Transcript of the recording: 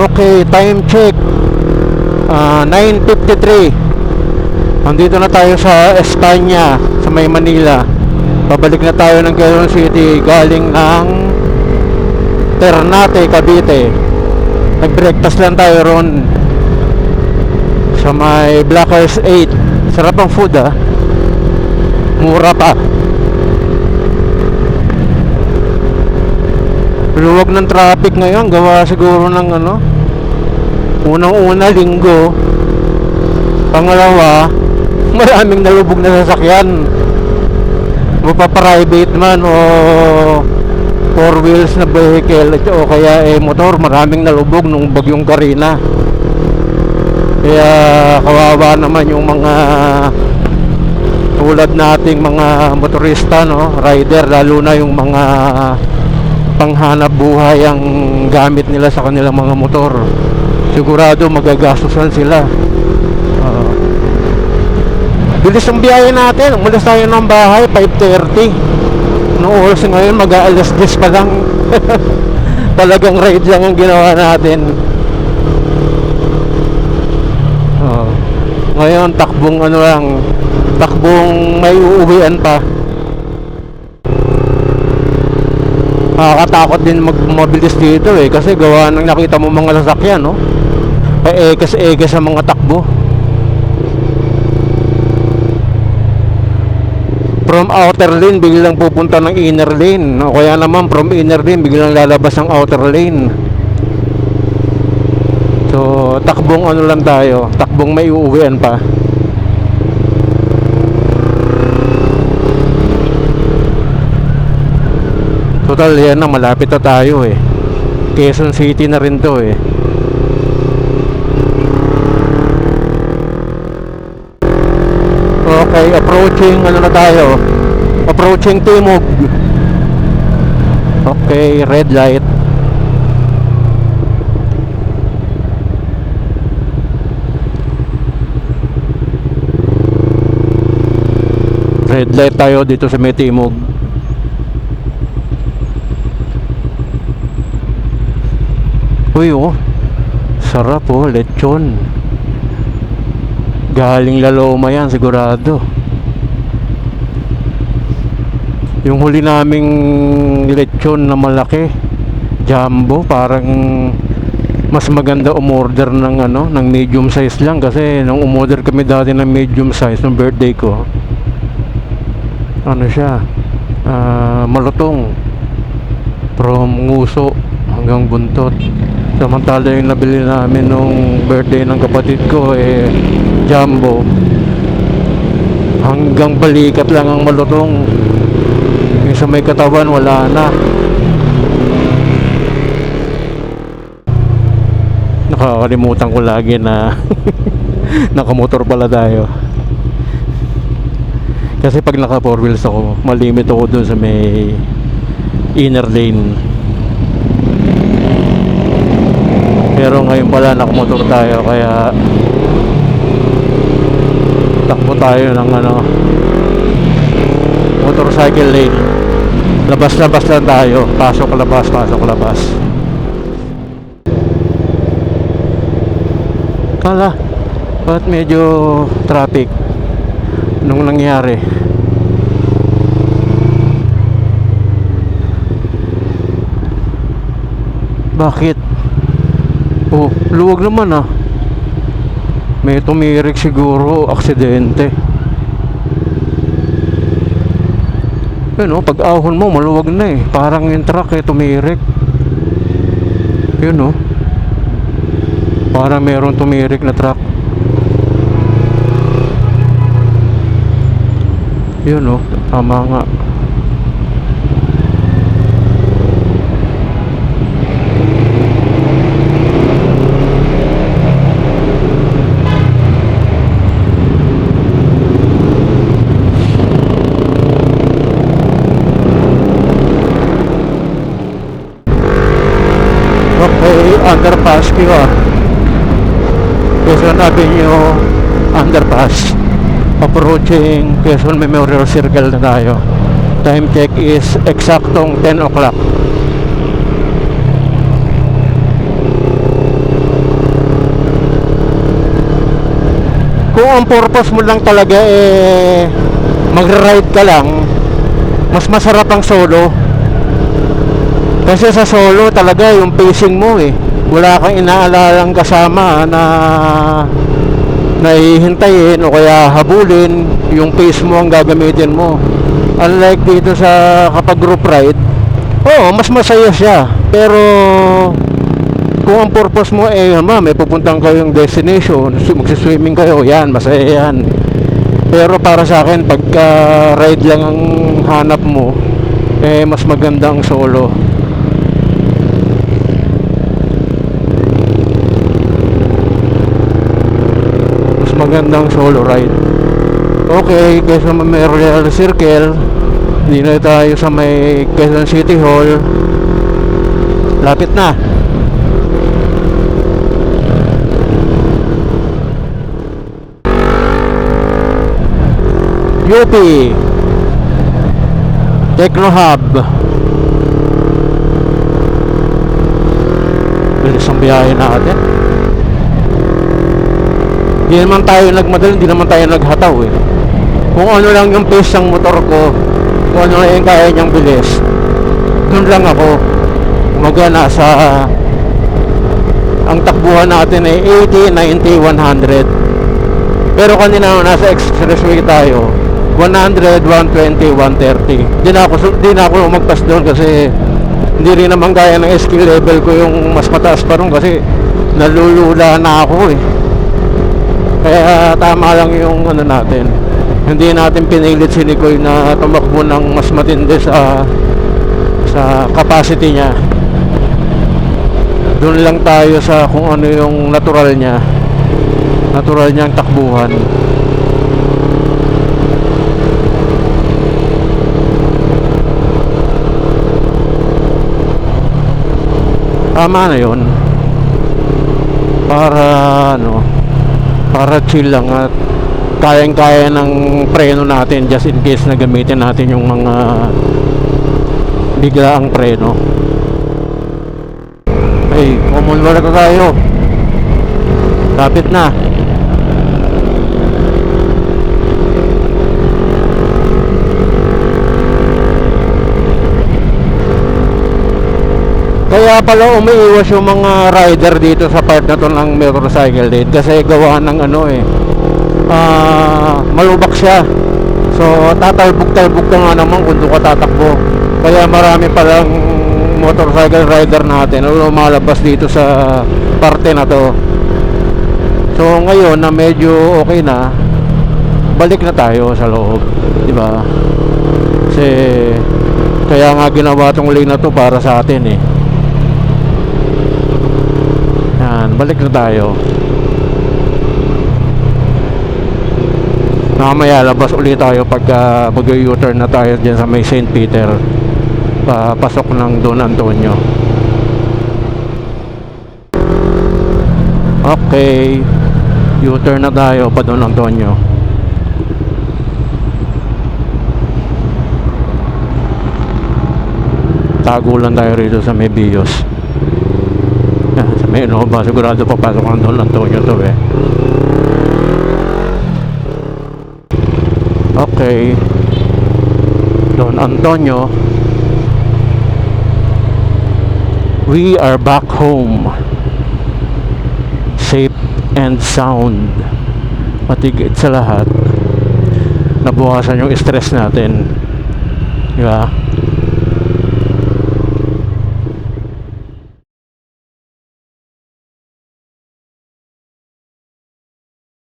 Okay, time check 9:53. Andito na tayo sa Espanya, sa may Manila. Pabalik na tayo ng Quezon City galing ng Ternate, Cavite. Nag-breakfast lang tayo ron sa may Blackers 8. Sarap ang food, mura pa. Luwag ng traffic ngayon, gawa siguro ng unang-una linggo. Pangalawa, maraming nalubog na sasakyan, mapa-private man o four wheels na vehicle o kaya motor. Maraming nalubog nung bagyong Karina. Kaya kawawa naman yung mga tulad nating mga motorista, rider, lalo na yung mga panghanap buhay ang gamit nila sa kanilang mga motor. Sigurado magagastusan sila. Bilis ang biyahe natin. Umalis tayo ng bahay 5:30. Noong oras ngayon mag-aalas 10 pa lang. Talagang ride lang ang ginawa natin. Ngayon takbong takbong may uuwian pa. Nakakatakot din mabilis dito kasi gawa ng nakita mo mga sasakyan, paekas-ekas sa mga takbo. From outer lane biglang pupunta ng inner lane, o kaya naman from inner lane biglang lalabas ng outer lane. So takbong lang tayo, takbong may uuwian pa. Total yan na, malapit na tayo Quezon City na rin to Okay, approaching na tayo, approaching Timog. Okay, red light. Red light tayo dito sa may Timog. Uy, sarap lechon. Galing Laloma yan sigurado. Yung huli naming lechon na malaki, jumbo, parang mas maganda umorder ng medium size lang. Kasi nung umorder kami dati ng medium size nung birthday ko, siya, malutong from nguso hanggang buntot. Samantala yung nabili namin nung birthday ng kapatid ko jumbo, hanggang balikat lang ang malutong. Yung sa may katawan wala na. Nakakalimutan ko lagi na nakamotor pala tayo. Kasi pag naka four wheels ako, malimit ako dun sa may inner lane. Pero ngayon pala nakamotor tayo, kaya takbo tayo ng motorcycle lane. Labas-labas lang tayo, pasok-labas, pasok-labas. Kala, ba't medyo traffic nung nangyari? Bakit? Luwag naman may tumirik siguro, aksidente. Pag ahon mo maluwag na parang yung truck tumirik. Parang mayroong tumirik na truck. Tama nga. Underpass Quezon Avenue Underpass, approaching Quezon Memorial Circle na tayo. Time check is eksaktong 10 o'clock. Kung ang purpose mo lang talaga mag-ride ka lang, mas masarap ang solo. Kasi sa solo talaga yung pacing mo wala kang inaalalang kasama na hihintayin o kaya habulin. Yung pace mo ang gagamitin mo. Unlike dito sa kapag group ride, mas masaya siya. Pero kung ang purpose mo may pupuntang kayong destination, magsiswimming kayo, yan, masaya yan. Pero para sa akin, pagka ride lang ang hanap mo, mas maganda ang solo. Mas magandang solo ride. Okay, kaysa Memorial Circle, hindi na tayo sa may Quezon City Hall. Lapit na. UP Techno Hub. Bilis ang biyahe natin. Hindi naman tayo nagmadali, hindi naman tayo naghataw Kung ano lang yung pace ng motor ko, kung ano lang yung kaya niyang bilis, doon lang ako. Kumaga nasa ang takbuhan natin ay 80, 90, 100. Pero kanina nasa expressway tayo, 100, 120, 130. Di na ako magpas doon kasi hindi rin naman kaya ng skill level ko yung mas mataas pa ron kasi nalulula na ako Kaya tama lang yung ano natin. Hindi natin pinilit si Nicoy na tumakbo ng mas matindi sa capacity niya. Doon lang tayo sa kung ano yung natural niyang takbuhan. Tama na yun. Para chill lang at kayang-kaya ng preno natin just in case na gamitin natin yung mga biglaang preno. Common wala na tayo. Lapit na. Kaya pala umiiwas yung mga rider dito sa part na to ng motorcycle lane kasi gawa ng malubak siya. So tatalbog-talbog ka nga naman kung doon ka tatakbo. Kaya marami palang motorcycle rider natin na lumalabas dito sa parte na to. So ngayon na medyo okay na, balik na tayo sa loob, di ba? Kasi kaya nga ginawa tong lane na to para sa atin Yan, balik na tayo. Mamaya labas ulit tayo pagka mag-u-turn na tayo dyan sa may St. Peter, pasok ng Don Antonio. Okay, U-turn na tayo pa Don Antonio. Tago lang tayo rito sa may Bios. Sa may Innova, sigurado papasok ng Don Antonio to Okay, Don Antonio. We are back home, safe and sound. Matigit sa lahat, nabukasan yung stress natin, di ba?